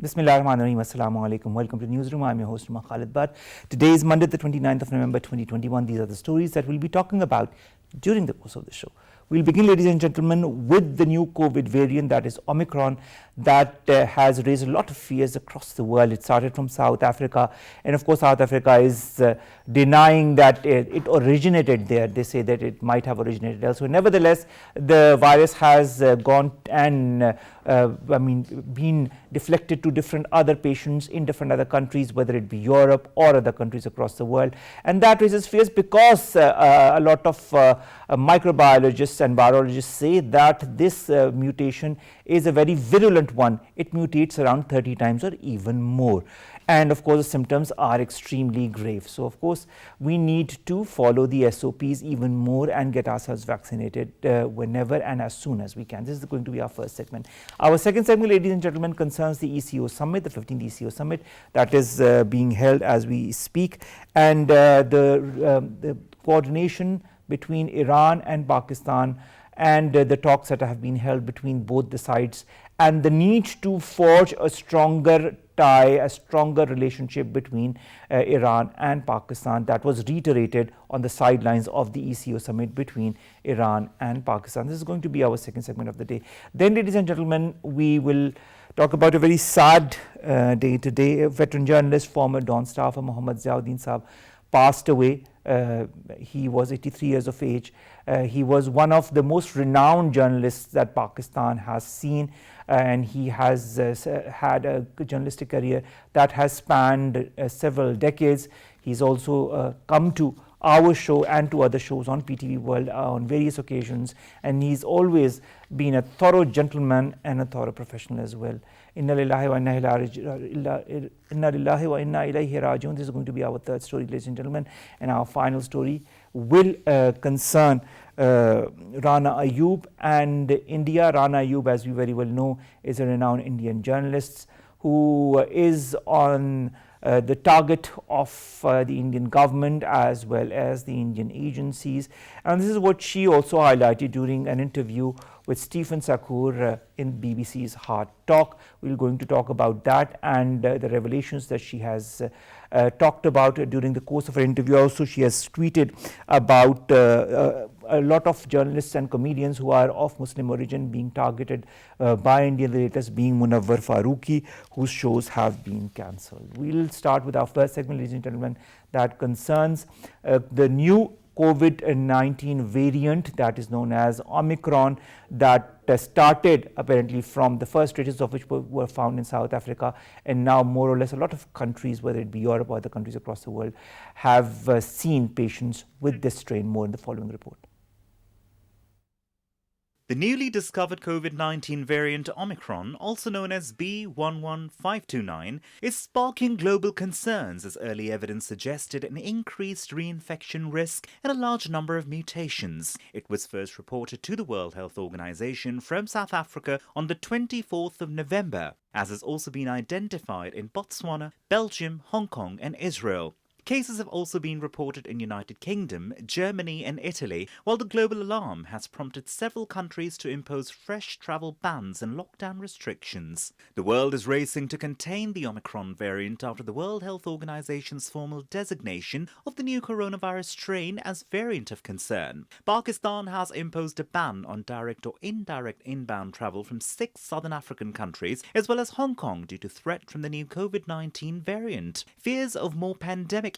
Bismillahirrahmanirrahim. Assalamu alaikum. Welcome to Newsroom. I'm your host, Khalid. But today is Monday, the 29th of November, 2021. These are the stories that we'll be talking about during the course of the show. We'll begin, ladies and gentlemen, with the new COVID variant, that is Omicron, that has raised a lot of fears across the world. It started from South Africa, and of course South Africa is denying that it originated there. They say that it might have originated elsewhere. Nevertheless, the virus has gone and been deflected to different other patients in different other countries, whether it be Europe or other countries across the world. And that raises fears because a lot of microbiologists and virologists say that this mutation is a very virulent one. It mutates around 30 times or even more. And of course, the symptoms are extremely grave. So of course, we need to follow the SOPs even more and get ourselves vaccinated whenever and as soon as we can. This is going to be our first segment. Our second segment, ladies and gentlemen, concerns the ECO summit, the 15th ECO summit that is being held as we speak, and the coordination between Iran and Pakistan, and the talks that have been held between both the sides, and the need to forge a stronger tie, a stronger relationship between Iran and Pakistan. That was reiterated on the sidelines of the ECO summit between Iran and Pakistan. This is going to be our second segment of the day. Then, ladies and gentlemen, we will talk about a very sad day today. A veteran journalist, former Dawn staffer Muhammad Ziauddin Saab passed away. He was 83 years of age. He was one of the most renowned journalists that Pakistan has seen, and he has had a journalistic career that has spanned several decades. He's also come to our show and to other shows on PTV World on various occasions, and he's always been a thorough gentleman and a thorough professional as well. Inna lillahi wa inna ilayhi rajiun. This is going to be our third story, ladies and gentlemen, and our final story will concern Rana Ayyub and India. Rana Ayyub, as we very well know, is a renowned Indian journalist who is on the target of the Indian government as well as the Indian agencies. And this is what she also highlighted during an interview with Stephen Sakur in BBC's Hard Talk. We're going to talk about that and the revelations that she has talked about during the course of her interview. Also, she has tweeted about a lot of journalists and comedians who are of Muslim origin being targeted by India, the latest being Munawwar Farooqi, whose shows have been cancelled. We'll start with our first segment, ladies and gentlemen, that concerns the new COVID-19 variant that is known as Omicron, that started apparently from the first traces of which were found in South Africa, and now more or less a lot of countries, whether it be Europe or other countries across the world, have seen patients with this strain. More in the following report. The newly discovered COVID-19 variant Omicron, also known as B11529, is sparking global concerns as early evidence suggested an increased reinfection risk and a large number of mutations. It was first reported to the World Health Organization from South Africa on the 24th of November, as has also been identified in Botswana, Belgium, Hong Kong and Israel. Cases have also been reported in United Kingdom, Germany and Italy, while the global alarm has prompted several countries to impose fresh travel bans and lockdown restrictions. The world is racing to contain the Omicron variant after the World Health Organization's formal designation of the new coronavirus strain as variant of concern. Pakistan has imposed a ban on direct or indirect inbound travel from 6 southern African countries, as well as Hong Kong, due to threat from the new COVID-19 variant. Fears of more pandemic-induced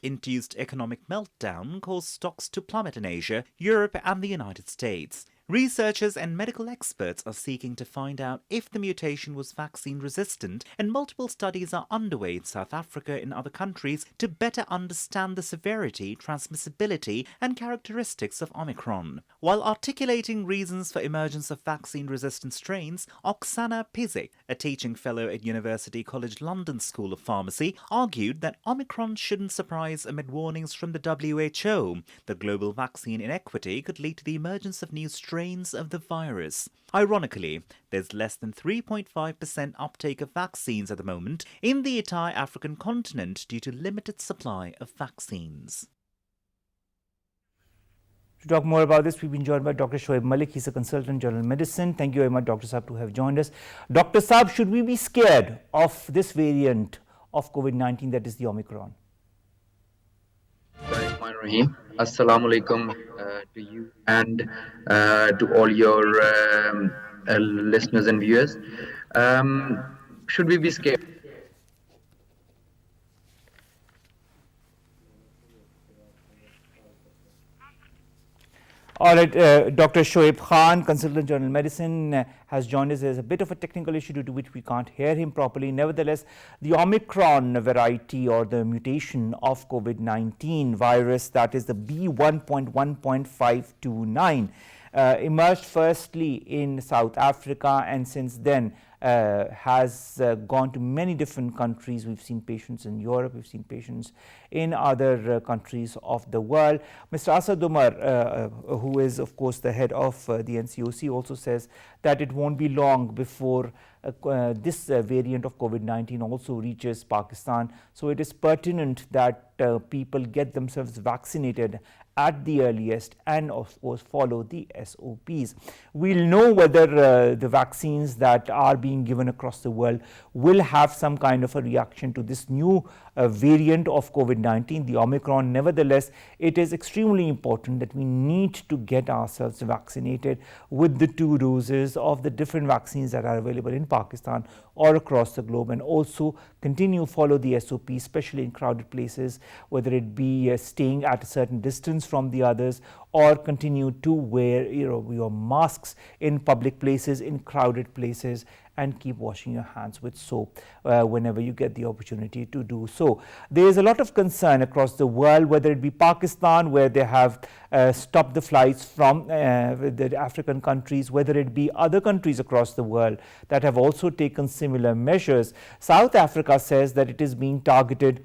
economic meltdown caused stocks to plummet in Asia, Europe and the United States. Researchers and medical experts are seeking to find out if the mutation was vaccine resistant, and multiple studies are underway in South Africa and other countries to better understand the severity, transmissibility and characteristics of Omicron. While articulating reasons for emergence of vaccine-resistant strains, Oksana Pizik, a teaching fellow at University College London School of Pharmacy, argued that Omicron shouldn't surprise amid warnings from the WHO. The global vaccine inequity could lead to the emergence of new strains of the virus. Ironically, there's less than 3.5% uptake of vaccines at the moment in the entire African continent due to limited supply of vaccines. To talk more about this, we've been joined by Dr. Shoaib Malik. He's a consultant general medicine. Thank you very much, Dr. Saab, to have joined us. Dr. Saab, should we be scared of this variant of COVID-19, that is the Omicron? Assalamu alaikum to you and to all your listeners and viewers. Should we be scared? All right, Dr. Shoaib Khan, consultant general medicine, has joined us. There's a bit of a technical issue due to which we can't hear him properly. Nevertheless, the Omicron variety or the mutation of COVID-19 virus, that is the B1.1.529, emerged firstly in South Africa and since then has gone to many different countries. We've seen patients in Europe, we've seen patients in other countries of the world. Mr. Asad Omar, who is of course the head of the NCOC, also says that it won't be long before this variant of COVID-19 also reaches Pakistan. So it is pertinent that people get themselves vaccinated at the earliest and of course follow the SOPs. We'll know whether the vaccines that are being given across the world will have some kind of a reaction to this new variant of COVID-19, the Omicron. Nevertheless, it is extremely important that we need to get ourselves vaccinated with the 2 doses of the different vaccines that are available in Pakistan or across the globe, and also continue follow the SOP, especially in crowded places, whether it be staying at a certain distance from the others or continue to wear your masks in public places, in crowded places, and keep washing your hands with soap whenever you get the opportunity to do so. There is a lot of concern across the world, whether it be Pakistan, where they have stopped the flights from the African countries, whether it be other countries across the world that have also taken similar measures. South Africa says that it is being targeted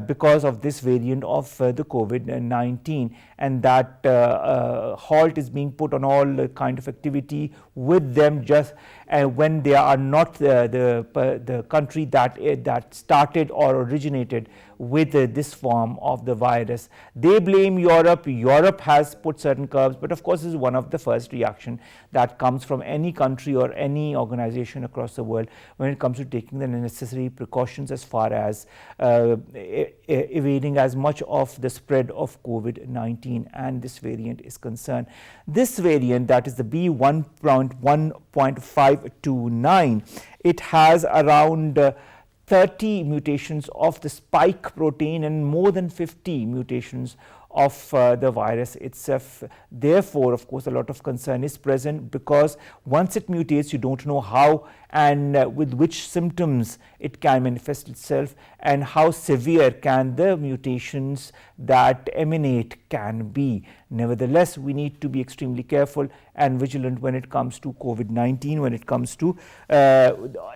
because of this variant of the COVID-19, and that halt is being put on all kind of activity with them just when they are not the country that started or originated with this form of the virus. They blame Europe. Europe has put certain curbs, but of course this is one of the first reaction that comes from any country or any organization across the world when it comes to taking the necessary precautions as far as evading as much of the spread of COVID-19 and this variant is concerned. This variant, that is the B1.1.529, it has around 30 mutations of the spike protein and more than 50 mutations of the virus itself. Therefore, of course, a lot of concern is present because once it mutates, you don't know how and with which symptoms it can manifest itself and how severe can the mutations that emanate can be. Nevertheless, we need to be extremely careful and vigilant when it comes to COVID-19, when it comes to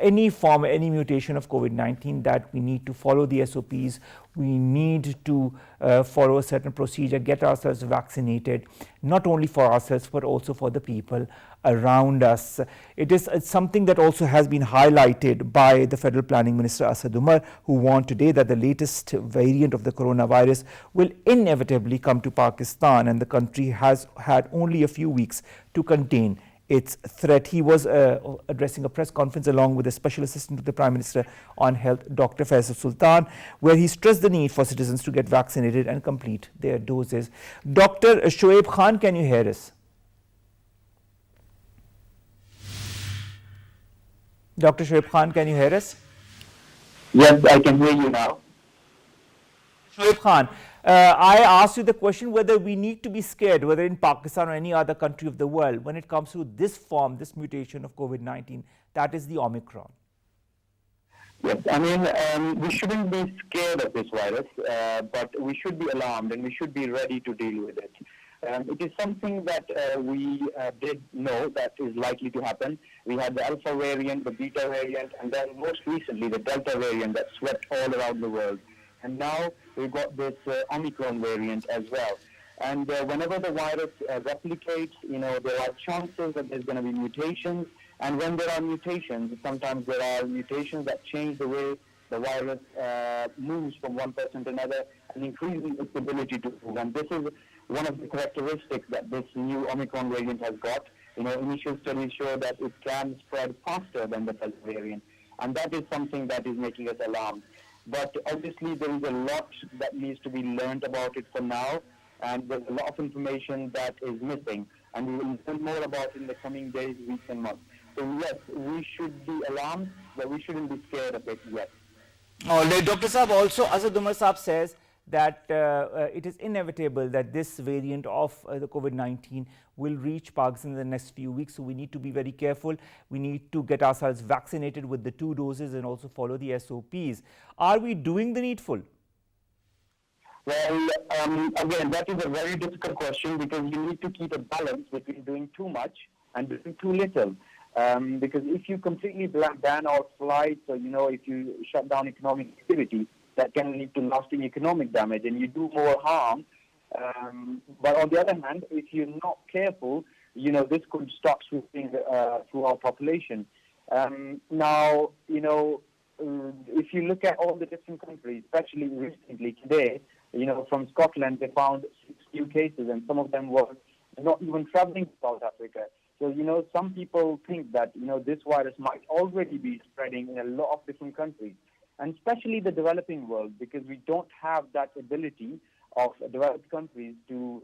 any form, any mutation of COVID-19, that we need to follow the SOPs. We need to follow a certain procedure, get ourselves vaccinated, not only for ourselves but also for the people around us. It's something that also has been highlighted by the Federal Planning Minister Asad Omar, who warned today that the latest variant of the coronavirus will inevitably come to Pakistan, and the country has had only a few weeks to contain its threat. He was addressing a press conference along with the Special Assistant to the Prime Minister on Health, Dr. Faisal Sultan, where he stressed the need for citizens to get vaccinated and complete their doses. Dr. Shoaib Khan, can you hear us? Dr. Shoaib Khan, can you hear us? Yes, I can hear you now. Shoaib Khan, I asked you the question whether we need to be scared, whether in Pakistan or any other country of the world, when it comes to this form, this mutation of COVID-19, that is the Omicron. Yes, I mean, we shouldn't be scared of this virus, but we should be alarmed and we should be ready to deal with it. It is something that we did know that is likely to happen. We had the Alpha variant, the Beta variant, and then most recently the Delta variant that swept all around the world. And now we've got this Omicron variant as well. And whenever the virus replicates, there are chances that there's going to be mutations. And when there are mutations, sometimes there are mutations that change the way the virus moves from one person to another and increasing its ability to move. And this is one of the characteristics that this new Omicron variant has got. Initial studies show that it can spread faster than the Delta variant, and that is something that is making us alarmed. But obviously, there is a lot that needs to be learned about it for now, and there's a lot of information that is missing, and we will learn more about it in the coming days, weeks, and months. So yes, we should be alarmed, but we shouldn't be scared of it yet. Dr. Saab, also Asad Umar Saab says that it is inevitable that this variant of the COVID-19 will reach Pakistan in the next few weeks. So we need to be very careful. We need to get ourselves vaccinated with the 2 doses and also follow the SOPs. Are we doing the needful? Well, again, that is a very difficult question because you need to keep a balance between doing too much and doing too little. Because if you completely ban all flights or, if you shut down economic activity, that can lead to lasting economic damage and you do more harm. But on the other hand, if you're not careful, this could start sweeping through our population. Now, if you look at all the different countries, especially recently today, from Scotland, they found 6 new cases and some of them were not even traveling to South Africa. So, some people think that, this virus might already be spreading in a lot of different countries, and especially the developing world, because we don't have that ability of developed countries to,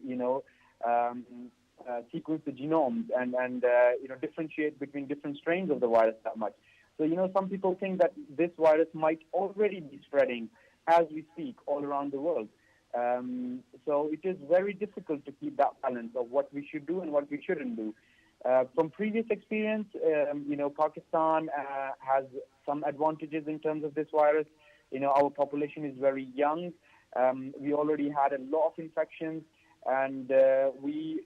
sequence the genomes and differentiate between different strains of the virus that much. So, some people think that this virus might already be spreading as we speak all around the world. So it is very difficult to keep that balance of what we should do and what we shouldn't do. From previous experience, Pakistan has some advantages in terms of this virus. Our population is very young. We already had a lot of infections, and we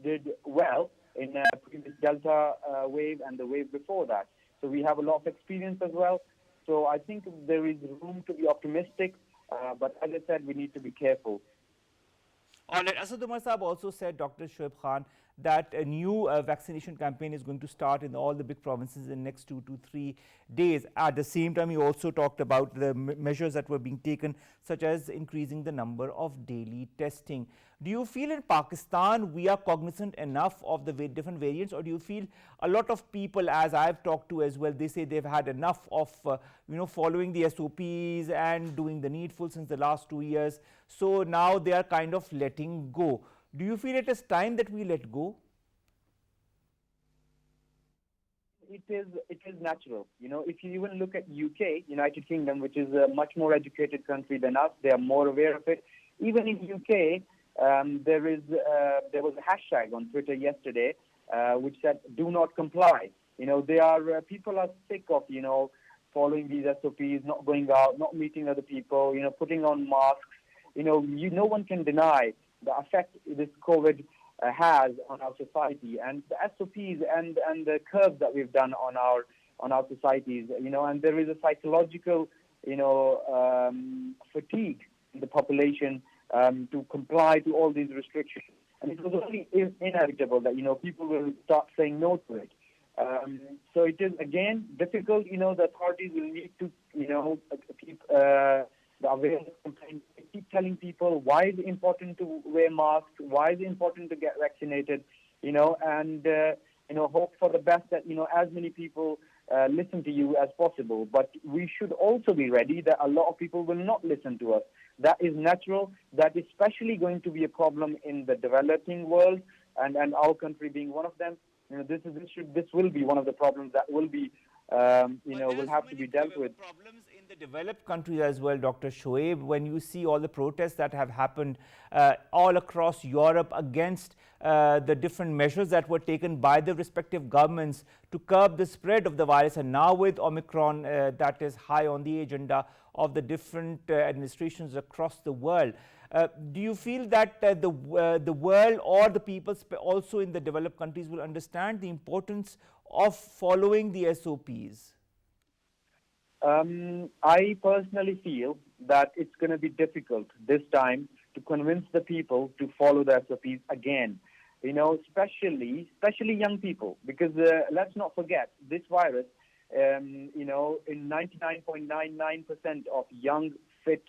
did well in the previous Delta wave and the wave before that. So we have a lot of experience as well. So I think there is room to be optimistic, but as I said, we need to be careful. All right. Asad Umar Saab also said, Dr. Shoaib Khan, that a new vaccination campaign is going to start in all the big provinces in the next 2 to 3 days. At the same time, he also talked about the measures that were being taken, such as increasing the number of daily testing. Do you feel in Pakistan we are cognizant enough of the different variants, or do you feel a lot of people, as I've talked to as well, they say they've had enough of following the SOPs and doing the needful since the last 2 years, so now they are kind of letting go. Do you feel it is time that we let go? It is natural. If you even look at UK, United Kingdom, which is a much more educated country than us, they are more aware of it. Even in UK, there was a hashtag on Twitter yesterday which said "Do not comply." People are sick of following these SOPs, not going out, not meeting other people, putting on masks. No one can deny the effect this COVID has on our society, and the SOPs and the curves that we've done on our societies, and there is a psychological, fatigue in the population to comply to all these restrictions. And it was only inevitable that, people will start saying no to it. So it is, again, difficult. The authorities will need to, keep the awareness campaign, keep telling people why is it important to wear masks, why is it important to get vaccinated, and, hope for the best that, as many people listen to you as possible. But we should also be ready that a lot of people will not listen to us. That is natural. That is especially going to be a problem in the developing world, and our country being one of them. This will be one of the problems that will be, will have to be dealt with. Problems in the developed countries as well, Dr. Shoaib, when you see all the protests that have happened all across Europe against the different measures that were taken by the respective governments to curb the spread of the virus, and now with Omicron that is high on the agenda of the different administrations across the world. Do you feel that the world or the people also in the developed countries will understand the importance of following the SOPs? I personally feel that it's going to be difficult this time to convince the people to follow the SOPs again. Especially young people, because let's not forget this virus. In 99.99% of young, fit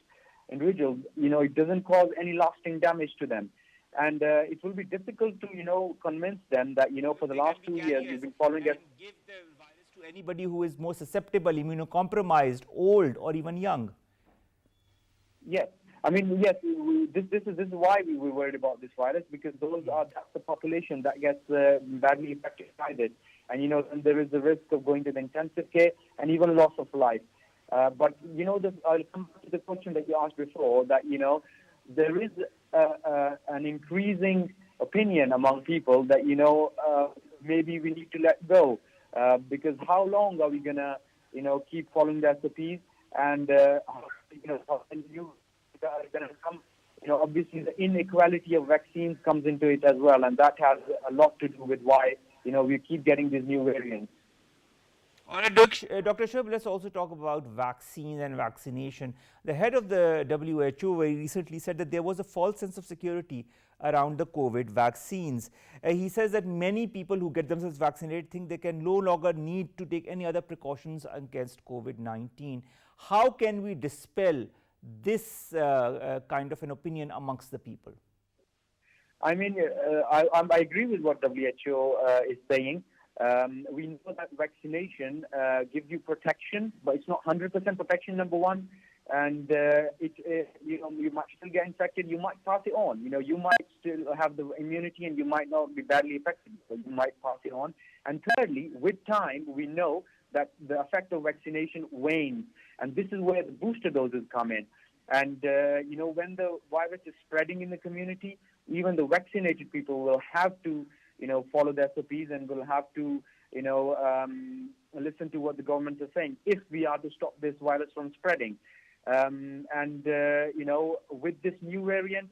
individuals, it doesn't cause any lasting damage to them. And it will be difficult to, convince them that, for the last 2 years we've been following it. Give the virus to anybody who is more susceptible, immunocompromised, old, or even young. Yes. I mean, yes, this is why we were worried about this virus, because that's the population that gets badly affected by this. And, then there is the risk of going to the intensive care and even loss of life. But, I'll come back to the question that you asked before, that, there is an increasing opinion among people that, maybe we need to let go. Because how long are we going to, keep following the SOPs? And, going to come, obviously the inequality of vaccines comes into it as well. And that has a lot to do with why, we keep getting these new variants. All right, Dr. Shoaib, let's also talk about vaccines and vaccination. The head of the WHO very recently said that there was a false sense of security around the COVID vaccines. He says that many people who get themselves vaccinated think they can no longer need to take any other precautions against COVID-19. How can we dispel this kind of an opinion amongst the people? I mean, I agree with what WHO is saying. We know that vaccination gives you protection, but it's not 100% protection, number one. And you might still get infected. You might pass it on. You might still have the immunity, and you might not be badly affected, but you might pass it on. And thirdly, with time, we know that the effect of vaccination wanes, and this is where the booster doses come in. And when the virus is spreading in the community, even the vaccinated people will have to follow the SOPs and will have to, listen to what the government is saying if we are to stop this virus from spreading. With this new variant,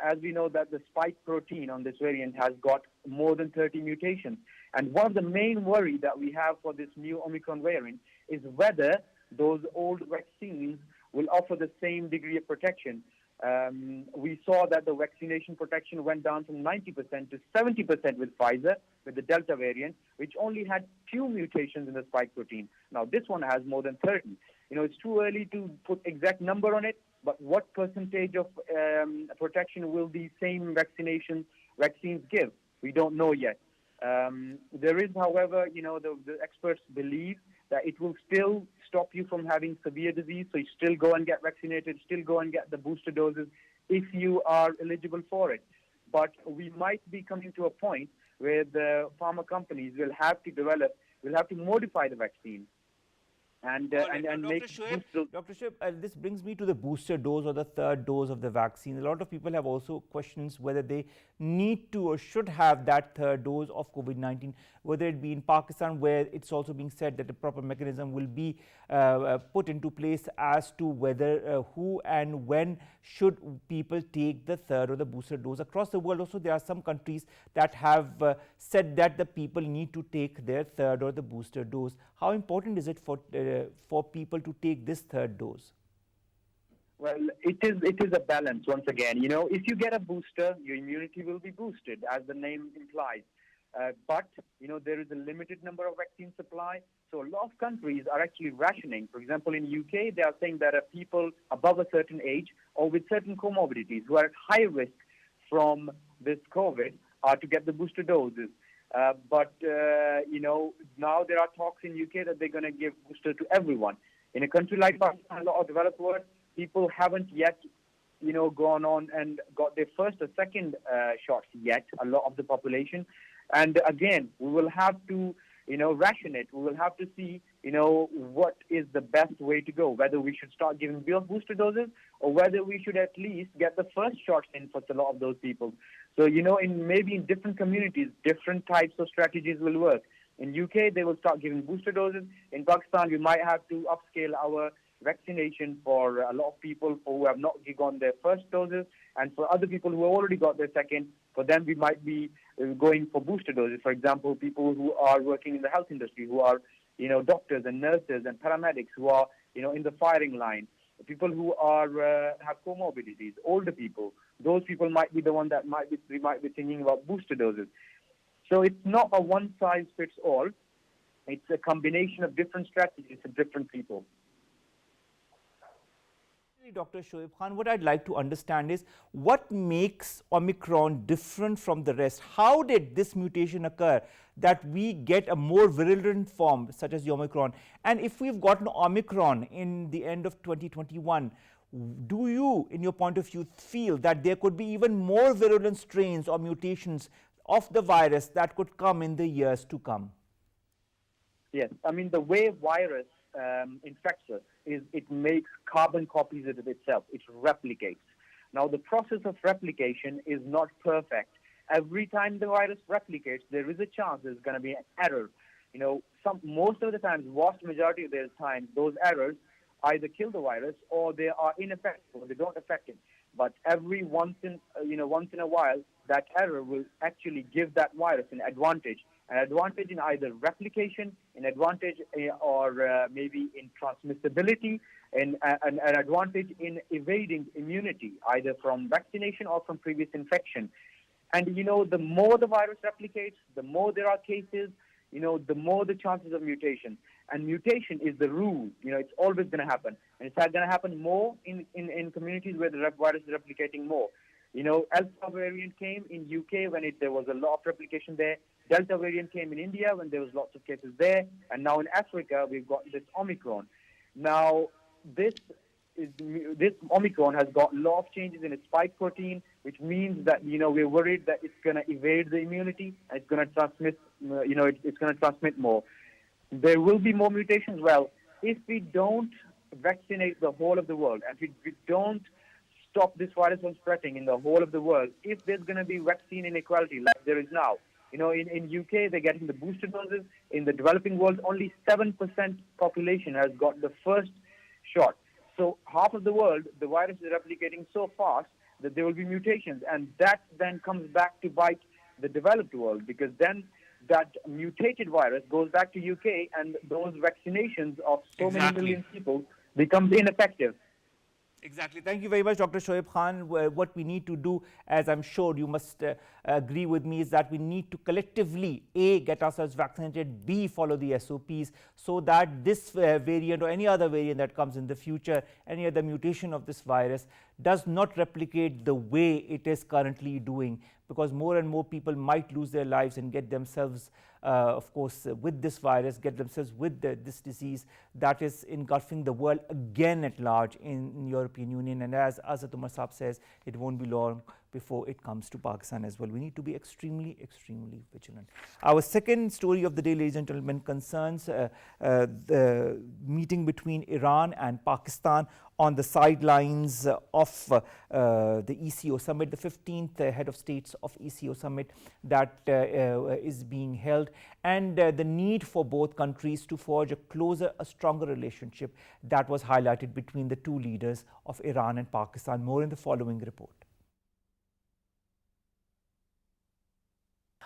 as we know that the spike protein on this variant has got more than 30 mutations. And one of the main worry that we have for this new Omicron variant is whether those old vaccines will offer the same degree of protection. We saw that the vaccination protection went down from 90% to 70% with Pfizer, with the Delta variant, which only had few mutations in the spike protein. Now, this one has more than 30. It's too early to put exact number on it, but what percentage of protection will these same vaccines give? We don't know yet. There is, however, the experts believe that it will still stop you from having severe disease, so you still go and get vaccinated, still go and get the booster doses if you are eligible for it. But we might be coming to a point where the pharma companies will have to modify the vaccine. And make Dr. Shoaib, this brings me to the booster dose or the third dose of the vaccine. A lot of people have also questions whether they need to or should have that third dose of COVID-19, whether it be in Pakistan, where it's also being said that a proper mechanism will be put into place as to whether who and when should people take the third or the booster dose. Across the world also, there are some countries that have said that the people need to take their third or the booster dose. How important is it for people to take this third dose? Well, it is a balance once again. If you get a booster, your immunity will be boosted, as the name implies. But there is a limited number of vaccine supply. So a lot of countries are actually rationing. For example, in UK, they are saying that people above a certain age or with certain comorbidities who are at high risk from this COVID are to get the booster doses. But now there are talks in UK that they're going to give booster to everyone. In a country like Pakistan, a lot of developed world, people haven't yet, gone on and got their first or second shots yet, a lot of the population. And again, we will have to, ration it. We will have to see, what is the best way to go, whether we should start giving real booster doses or whether we should at least get the first shots in for a lot of those people. So, in different communities, different types of strategies will work. In UK, they will start giving booster doses. In Pakistan, we might have to upscale our vaccination for a lot of people who have not gotten their first doses, and for other people who have already got their second, for them we might be going for booster doses. For example, people who are working in the health industry, who are doctors and nurses and paramedics, who are in the firing line, people who are have comorbidities, older people. Those people might be the one that we might be thinking about booster doses. So it's not a one size fits all. It's a combination of different strategies for different people. Dr. Shoaib Khan, what I'd like to understand is what makes Omicron different from the rest? How did this mutation occur that we get a more virulent form such as the Omicron? And if we've gotten Omicron in the end of 2021, do you, in your point of view, feel that there could be even more virulent strains or mutations of the virus that could come in the years to come? Yes, I mean, the way virus infects us is it makes carbon copies of itself. It replicates. Now, the process of replication is not perfect. Every time the virus replicates, there is a chance there's going to be an error. You know, most of the times, vast majority of the time, those errors either kill the virus or they are ineffective or they don't affect it. But every once in a while, that error will actually give that virus an advantage in either replication, an advantage or maybe in transmissibility, and an advantage in evading immunity, either from vaccination or from previous infection. And, you know, the more the virus replicates, the more there are cases, you know, the more the chances of mutation. And mutation is the rule. You know, it's always going to happen. And it's going to happen more in communities where the virus is replicating more. You know, Alpha variant came in UK when there was a lot of replication there. Delta variant came in India when there was lots of cases there. And now in Africa, we've got this Omicron. Now, this Omicron has got a lot of changes in its spike protein, which means that, you know, we're worried that it's going to evade the immunity and it's going to transmit, it's going to transmit more. There will be more mutations. Well, if we don't vaccinate the whole of the world, and if we don't stop this virus from spreading in the whole of the world, if there's going to be vaccine inequality like there is now, you know, in UK, they're getting the booster doses. In the developing world, only 7% population has got the first shot. So half of the world, the virus is replicating so fast that there will be mutations. And that then comes back to bite the developed world, because then that mutated virus goes back to UK and those vaccinations of so many million people becomes ineffective. Exactly. Thank you very much, Dr. Shoaib Khan. What we need to do, as I'm sure you must agree with me, is that we need to collectively, A, get ourselves vaccinated, B, follow the SOPs, so that this variant or any other variant that comes in the future, any other mutation of this virus, does not replicate the way it is currently doing, because more and more people might lose their lives and get themselves, of course, with this virus, get themselves with this disease that is engulfing the world again at large in European Union. And as Azad Umar Saab says, it won't be long before it comes to Pakistan as well. We need to be extremely, extremely vigilant. Our second story of the day, ladies and gentlemen, concerns the meeting between Iran and Pakistan on the sidelines of the ECO summit, the 15th head of states of ECO summit that is being held, and the need for both countries to forge a closer, a stronger relationship that was highlighted between the two leaders of Iran and Pakistan. More in the following report.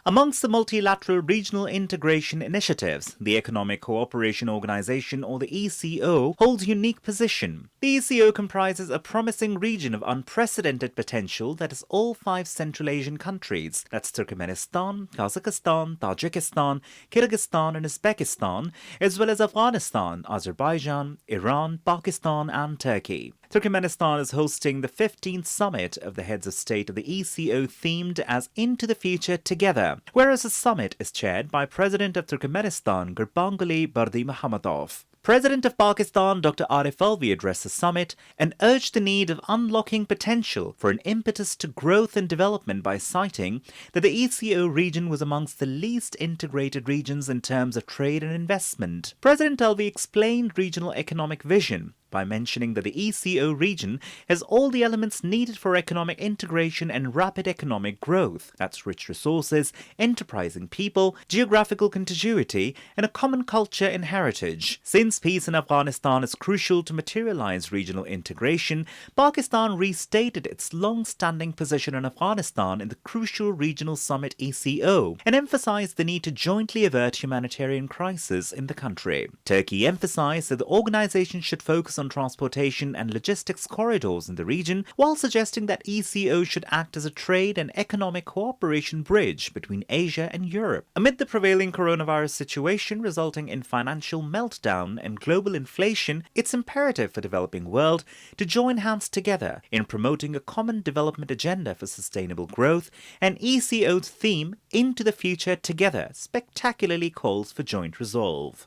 Amongst the multilateral regional integration initiatives, the Economic Cooperation Organization, or the ECO, holds unique position. The ECO comprises a promising region of unprecedented potential that is all 5 Central Asian countries, that's Turkmenistan, Kazakhstan, Tajikistan, Kyrgyzstan and Uzbekistan, as well as Afghanistan, Azerbaijan, Iran, Pakistan and Turkey. Turkmenistan is hosting the 15th summit of the heads of state of the ECO, themed as Into the Future Together, whereas the summit is chaired by President of Turkmenistan, Gurbanguly Berdimuhamedov. President of Pakistan, Dr. Arif Alvi, addressed the summit and urged the need of unlocking potential for an impetus to growth and development by citing that the ECO region was amongst the least integrated regions in terms of trade and investment. President Alvi explained regional economic vision by mentioning that the ECO region has all the elements needed for economic integration and rapid economic growth. That's rich resources, enterprising people, geographical contiguity, and a common culture and heritage. Since peace in Afghanistan is crucial to materialize regional integration, Pakistan restated its long-standing position on Afghanistan in the crucial regional summit ECO and emphasized the need to jointly avert humanitarian crisis in the country. Turkey emphasized that the organization should focus on on transportation and logistics corridors in the region, while suggesting that ECO should act as a trade and economic cooperation bridge between Asia and Europe. Amid the prevailing coronavirus situation resulting in financial meltdown and global inflation, it's imperative for the developing world to join hands together in promoting a common development agenda for sustainable growth, and ECO's theme, Into the Future Together, spectacularly calls for joint resolve.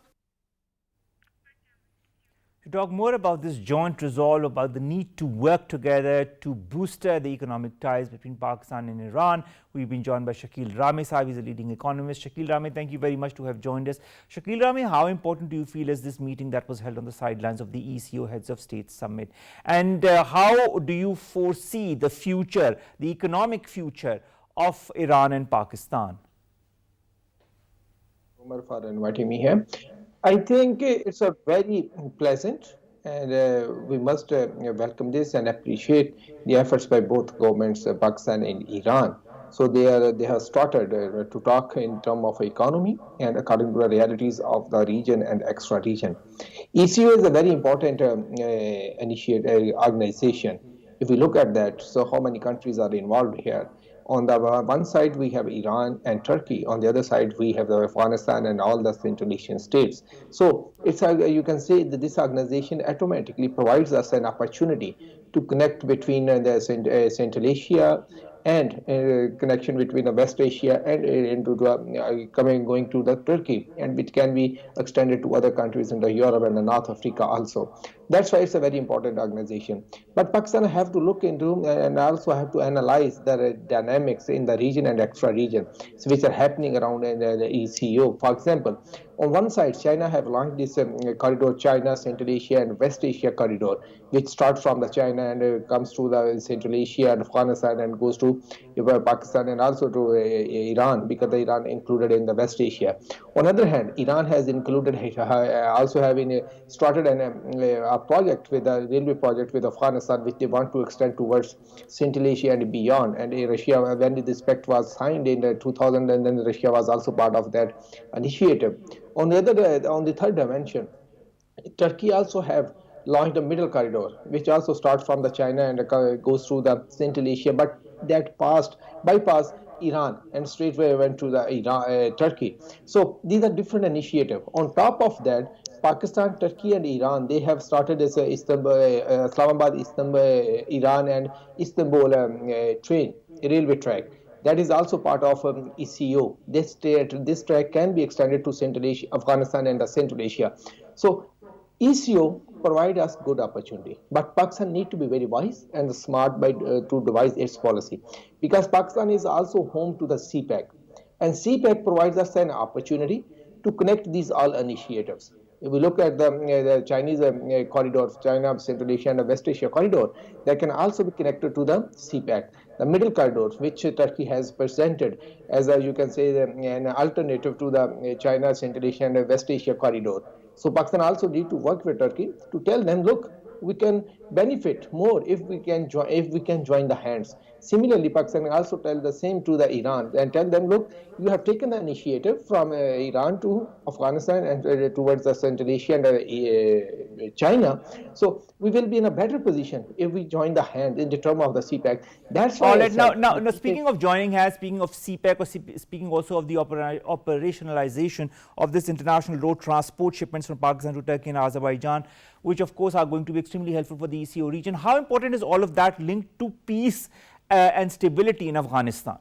To talk more about this joint resolve, about the need to work together to booster the economic ties between Pakistan and Iran, we've been joined by Shakeel Ramay. He's a leading economist. Shakeel Ramay, thank you very much to have joined us. Shakeel Ramay, how important do you feel is this meeting that was held on the sidelines of the ECO Heads of State Summit? And how do you foresee the future, the economic future of Iran and Pakistan? Omar, for inviting me here. I think it's a very pleasant, and we must welcome this and appreciate the efforts by both governments, Pakistan and Iran. So they have started to talk in terms of economy and according to the realities of the region and extra region. ECO is a very important organization. If we look at that, so how many countries are involved here? On the one side, we have Iran and Turkey. On the other side, we have Afghanistan and all the Central Asian states. So it's you can say that this organization automatically provides us an opportunity to connect between the Central Asia and connection between the West Asia and into the, going to the Turkey, and which can be extended to other countries in the Europe and the North Africa also. That's why it's a very important organization. But Pakistan have to look into and also have to analyze the dynamics in the region and extra region, which are happening around in the ECO. For example, on one side, China have launched this corridor, China, Central Asia and West Asia corridor, which starts from the China and comes to the Central Asia and Afghanistan and goes to Pakistan and also to Iran, because the Iran included in the West Asia. On the other hand, Iran has included, also having started a project with a railway project with Afghanistan, which they want to extend towards Central Asia and beyond. And Russia, when this pact was signed in 2000, and then Russia was also part of that initiative. On the third dimension, Turkey also have launched a middle corridor, which also starts from the China and goes through the Central Asia, but that bypassed Iran and straightway went to the Turkey. So these are different initiatives. On top of that, Pakistan, Turkey, and Iran, they have started this Islamabad, Istanbul, Iran, and Istanbul railway track. That is also part of ECO. This track can be extended to Central Asia, Afghanistan, and Central Asia. So ECO provide us good opportunity, but Pakistan need to be very wise and smart to devise its policy, because Pakistan is also home to the CPEC, and CPEC provides us an opportunity to connect these all initiatives. If we look at the Chinese corridor, China, Central Asia, and the West Asia corridor, that can also be connected to the CPEC. The middle corridor, which Turkey has presented as you can say an alternative to the China, Central Asia, and West Asia corridor. So Pakistan also need to work with Turkey to tell them, look, we can benefit more if we can join the hands. Similarly, Pakistan also tell the same to the Iran and tell them, look, you have taken the initiative from Iran to Afghanistan and towards the Central Asia and China. So we will be in a better position if we join the hand in the term of the CPEC. That's why. All right. Now, speaking of joining hands, speaking of CPEC, or speaking also of the operationalization of this international road transport shipments from Pakistan to Turkey and Azerbaijan, which of course are going to be extremely helpful for the ECO region. How important is all of that linked to peace and stability in Afghanistan?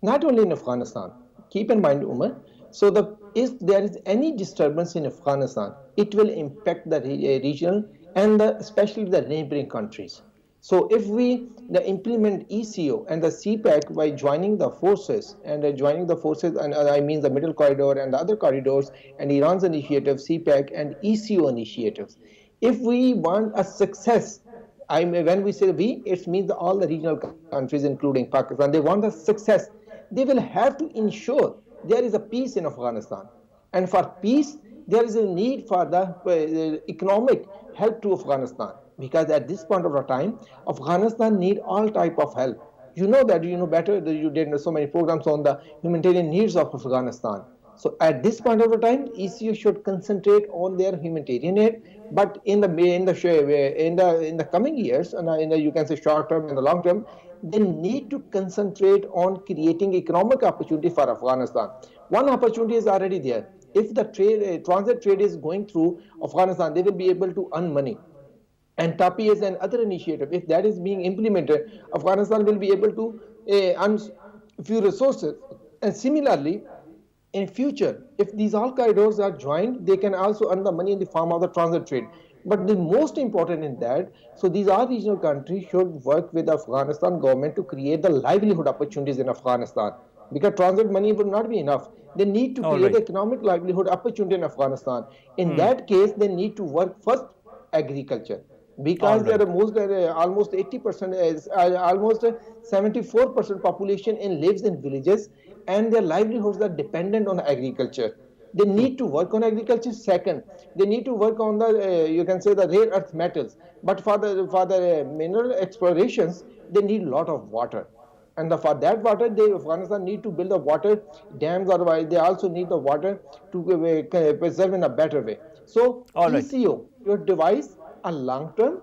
Not only in Afghanistan. Keep in mind, Umar, so if there is any disturbance in Afghanistan, it will impact the region and especially the neighboring countries. So if we implement ECO and the CPEC by joining the forces, and I mean the middle corridor and the other corridors, and Iran's initiative, CPEC and ECO initiatives, if we want a success, when we say we, it means all the regional countries, including Pakistan, they want a success. They will have to ensure there is a peace in Afghanistan. And for peace, there is a need for the economic help to Afghanistan. Because at this point of the time, Afghanistan need all type of help. You know that, you know better, that you did so many programs on the humanitarian needs of Afghanistan. So at this point of the time, ECU should concentrate on their humanitarian aid, but in the coming years, and you can say short term and the long term, they need to concentrate on creating economic opportunity for Afghanistan. One opportunity is already there. If the transit trade is going through Afghanistan, they will be able to earn money. And TAPI is and other initiative. If that is being implemented, Afghanistan will be able to earn few resources. And similarly, in future, if these all corridors are joined, they can also earn the money in the form of the transit trade. But the most important in that, so these all regional countries should work with the Afghanistan government to create the livelihood opportunities in Afghanistan. Because transit money would not be enough. They need to create economic livelihood opportunity in Afghanistan. In that case, they need to work first agriculture. Because there are almost 80%, almost 74% population lives in villages, and their livelihoods are dependent on agriculture. They need to work on agriculture. Second, they need to work on the you can say the rare earth metals. But for the mineral explorations, they need a lot of water. And for that water, Afghanistan need to build the water dams, or they also need the water to preserve in a better way. So ECO should devise a long-term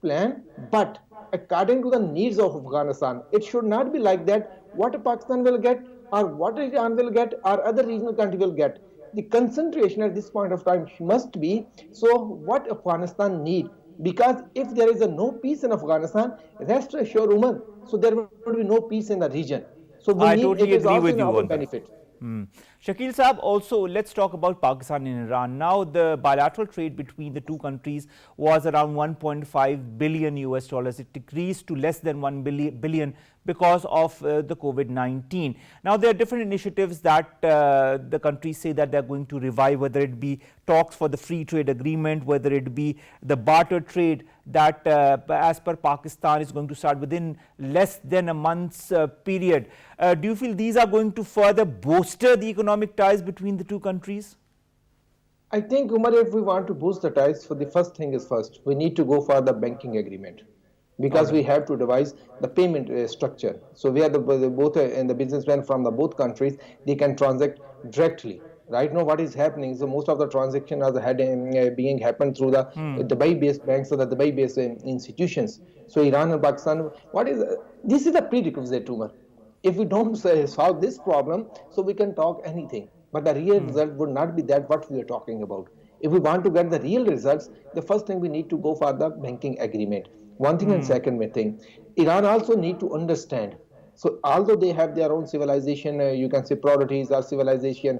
plan, but according to the needs of Afghanistan. It should not be like that what Pakistan will get or what Iran will get or other regional country will get. The concentration at this point of time must be so what Afghanistan need. Because if there is no peace in Afghanistan, rest assured, Umar, so there will be no peace in the region. So I totally agree with you on benefit. Shakeel Saab, also let's talk about Pakistan and Iran. Now the bilateral trade between the two countries was around 1.5 billion US dollars. It decreased to less than 1 billion because of the COVID-19. Now there are different initiatives that the countries say that they're going to revive, whether it be talks for the free trade agreement, whether it be the barter trade that as per Pakistan is going to start within less than a month's period. Do you feel these are going to further bolster the economic ties between the two countries? I think, Umar, if we want to boost the ties, for the first thing is first, we need to go for the banking agreement. Because we have to devise the payment structure. So where both and the businessmen from the both countries, they can transact directly. Right now, what is happening? So most of the transactions are being happened through the Dubai-based banks or the Dubai-based institutions. So Iran and Pakistan, this is a prerequisite, Umar. If we don't solve this problem, so we can talk anything. But the real result would not be that what we are talking about. If we want to get the real results, the first thing we need to go for the banking agreement. One thing and second thing, Iran also need to understand. So although they have their own civilization, you can say priorities or civilization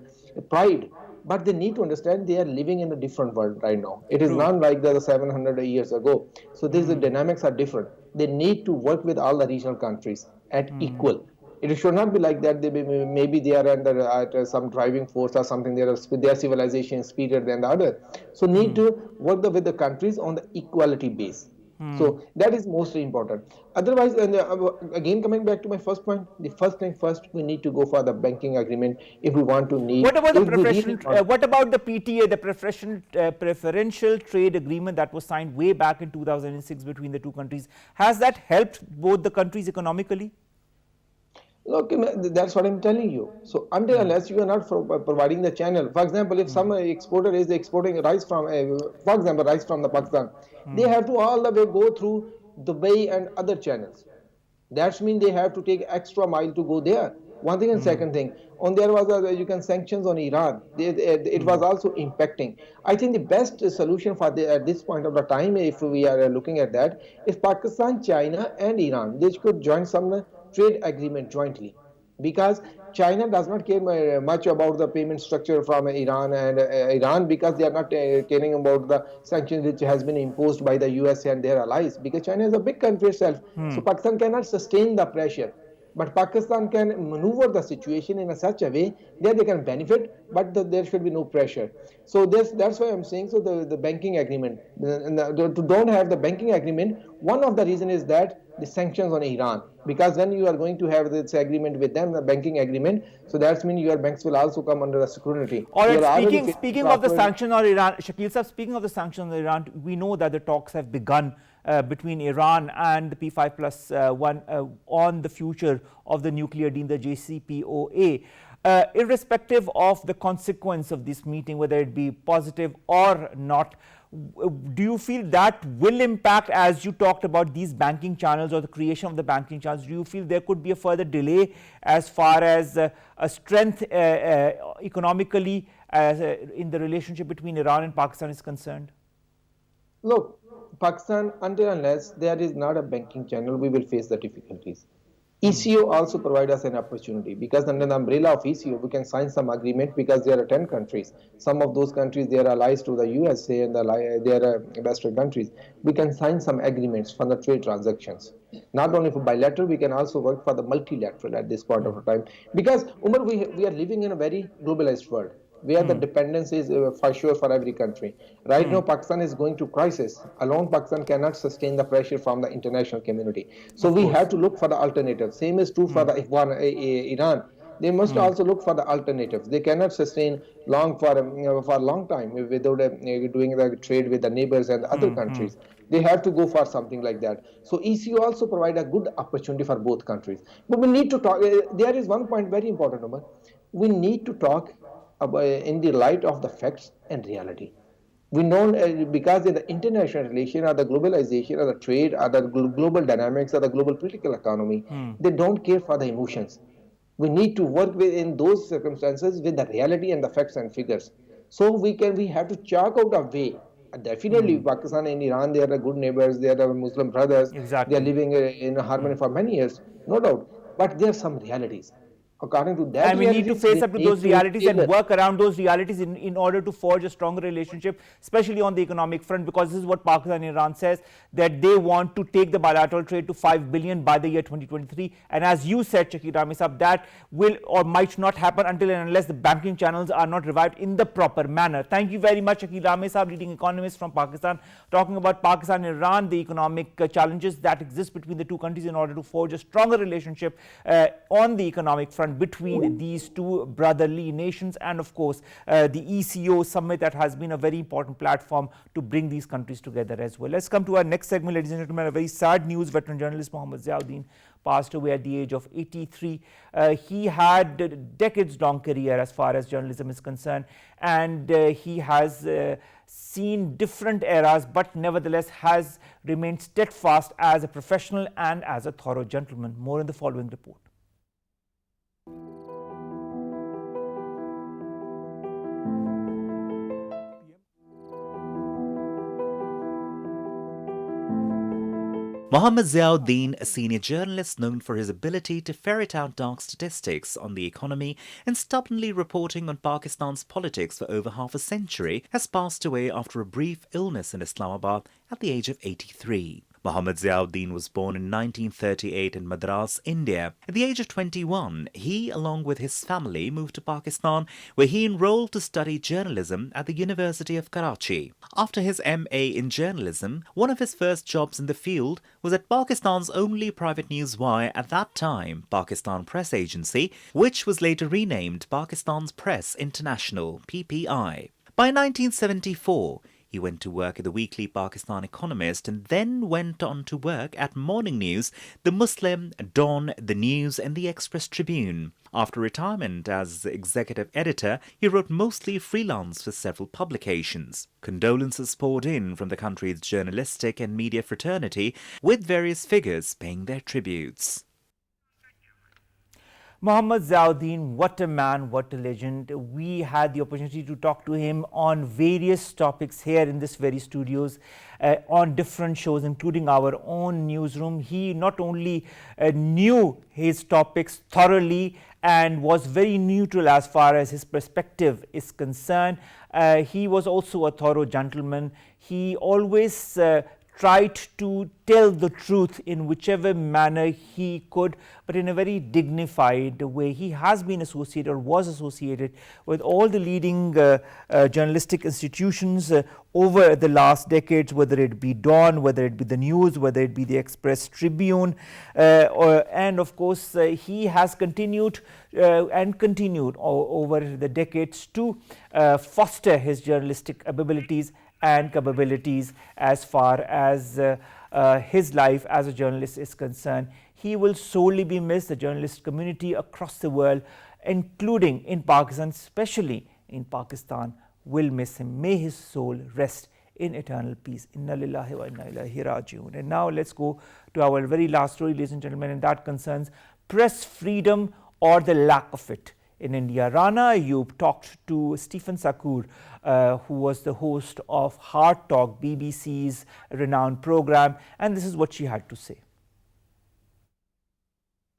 pride, but they need to understand they are living in a different world right now. It is not like the 700 years ago. So the dynamics are different. They need to work with all the regional countries at equal. It should not be like that. Maybe they are under some driving force or something. Their civilization is speedier than the other. So need to work with the countries on the equality base. So that is most important. Otherwise, again coming back to my first point, the first thing first, we need to go for the banking agreement if we want to need. What about the what about the PTA, the preferential trade agreement that was signed way back in 2006 between the two countries? Has that helped both the countries economically? Look, that's what I'm telling you. So until unless you are not providing the channel, for example, if some exporter is exporting rice from, for example, rice from the Pakistan, they have to all the way go through Dubai and other channels. That means they have to take extra mile to go there. One thing and second thing, there was sanctions on Iran. It was also impacting. I think the best solution for at this point of the time, if we are looking at that, is Pakistan, China, and Iran. They could join some trade agreement jointly, because China does not care much about the payment structure from Iran and Iran, because they are not caring about the sanctions which has been imposed by the US and their allies, because China is a big country itself. So Pakistan cannot sustain the pressure, but Pakistan can maneuver the situation in such a way that they can benefit, but there should be no pressure. So that's why I'm saying, so the banking agreement, to don't have the banking agreement, one of the reason is that the sanctions on Iran, because when you are going to have this agreement with them, the banking agreement, so that means your banks will also come under the scrutiny. All right, speaking of the sanctions on Iran, Shakeel Saab, speaking of the sanctions on Iran, we know that the talks have begun between Iran and the P5+1 on the future of the nuclear deal, the JCPOA. irrespective of the consequence of this meeting, whether it be positive or not, do you feel that will impact, as you talked about these banking channels or the creation of the banking channels, do you feel there could be a further delay as far as a strength economically in the relationship between Iran and Pakistan is concerned? Look, Pakistan, until unless there is not a banking channel, we will face the difficulties. ECO also provides us an opportunity, because under the umbrella of ECO, we can sign some agreement, because there are 10 countries. Some of those countries, they are allies to the USA and they are Western countries. We can sign some agreements for the trade transactions. Not only for bilateral, we can also work for the multilateral at this point of time. Because, Umar, we are living in a very globalized world, where the dependence is for sure for every country. Right now, Pakistan is going to crisis. Alone, Pakistan cannot sustain the pressure from the international community. So we have to look for the alternatives. Same is true for the Iran. They must also look for the alternatives. They cannot sustain for a long time without doing the trade with the neighbors and other countries. They have to go for something like that. So ECO also provide a good opportunity for both countries. But we need to talk. There is one point very important, Omar. We need to talk in the light of the facts and reality. We know because in the international relation or the globalization or the trade or the global dynamics or the global political economy, they don't care for the emotions. We need to work in those circumstances with the reality and the facts and figures. So we have to chalk out a way. Definitely, Pakistan and Iran, they are the good neighbors, they are the Muslim brothers. Exactly. They are living in harmony for many years, no doubt. But there are some realities. According to that, and we need to face up to those realities and work around those realities in order to forge a stronger relationship, especially on the economic front, because this is what Pakistan and Iran says, that they want to take the bilateral trade to 5 billion by the year 2023. And as you said, Shakeel Ramay Saab, that will or might not happen until and unless the banking channels are not revived in the proper manner. Thank you very much, Shakeel Ramay Saab, leading economist from Pakistan, talking about Pakistan and Iran, the economic challenges that exist between the two countries in order to forge a stronger relationship on the economic front between these two brotherly nations, and of course the ECO summit that has been a very important platform to bring these countries together as well. Let's come to our next segment, ladies and gentlemen. A very sad news: veteran journalist Muhammad Ziauddin passed away at the age of 83. He had a decades-long career as far as journalism is concerned, and he has seen different eras, but nevertheless has remained steadfast as a professional and as a thorough gentleman. More in the following report. Muhammad Ziauddin, a senior journalist known for his ability to ferret out dark statistics on the economy and stubbornly reporting on Pakistan's politics for over half a century, has passed away after a brief illness in Islamabad at the age of 83. Muhammad Ziauddin was born in 1938 in Madras, India. At the age of 21, he, along with his family, moved to Pakistan, where he enrolled to study journalism at the University of Karachi. After his MA in journalism, one of his first jobs in the field was at Pakistan's only private news wire at that time, Pakistan Press Agency, which was later renamed Pakistan's Press International, PPI. By 1974, he went to work at the weekly Pakistan Economist and then went on to work at Morning News, The Muslim, Dawn, The News and The Express Tribune. After retirement as executive editor, he wrote mostly freelance for several publications. Condolences poured in from the country's journalistic and media fraternity, with various figures paying their tributes. Muhammad Ziauddin, what a man, what a legend. We had the opportunity to talk to him on various topics here in this very studios, on different shows, including our own newsroom. He not only knew his topics thoroughly and was very neutral as far as his perspective is concerned, he was also a thorough gentleman. He always tried to tell the truth in whichever manner he could, but in a very dignified way. He has been associated or was associated with all the leading journalistic institutions over the last decades, whether it be Dawn, whether it be the News, whether it be the Express Tribune, and of course he has continued and continued over the decades to foster his journalistic abilities and capabilities as far as his life as a journalist is concerned. He will sorely be missed. The journalist community across the world including in Pakistan, especially in Pakistan, will miss him. May his soul rest in eternal peace. Inna lillahi wa inna ilaihi raji'un. And now let's go to our very last story, ladies and gentlemen, and that concerns press freedom or the lack of it in India. Rana Ayyub talked to Stephen Sakur, who was the host of Hard Talk, BBC's renowned program, and this is what she had to say.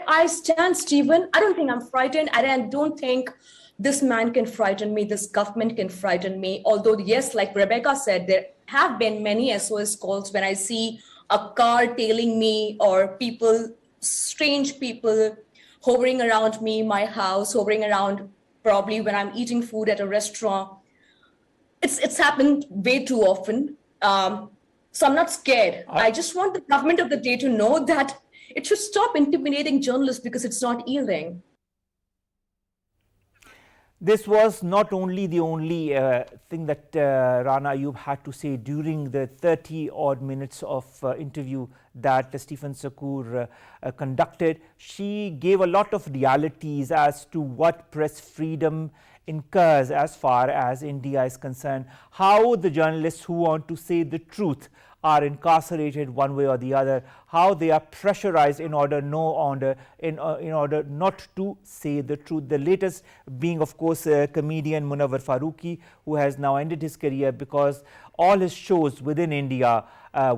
I stand Stephen. I don't think I'm frightened. I don't think this man can frighten me. This government can frighten me. Although, yes, like Rebecca said, there have been many SOS calls when I see a car tailing me or people, strange people hovering around me, my house, hovering around probably when I'm eating food at a restaurant. It's happened way too often. So I'm not scared. I just want the government of the day to know that it should stop intimidating journalists because it's not yielding. This was not only the only thing that Rana Ayyub had to say during the 30-odd minutes of interview that Stephen Sakur conducted. She gave a lot of realities as to what press freedom incurs as far as India is concerned, how the journalists who want to say the truth are incarcerated one way or the other, how they are pressurized in order not to say the truth. The latest being, of course, comedian Munawar Farooqi, who has now ended his career because all his shows within India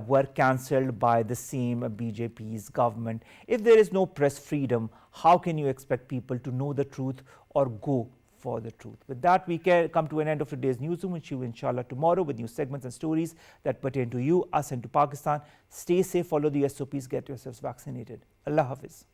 were cancelled by the same BJP's government. If there is no press freedom, how can you expect people to know the truth or go for the truth? With that, we can come to an end of today's newsroom, which you inshallah tomorrow with new segments and stories that pertain to you, us and to Pakistan. Stay safe, follow the SOPs, get yourselves vaccinated. Allah Hafiz.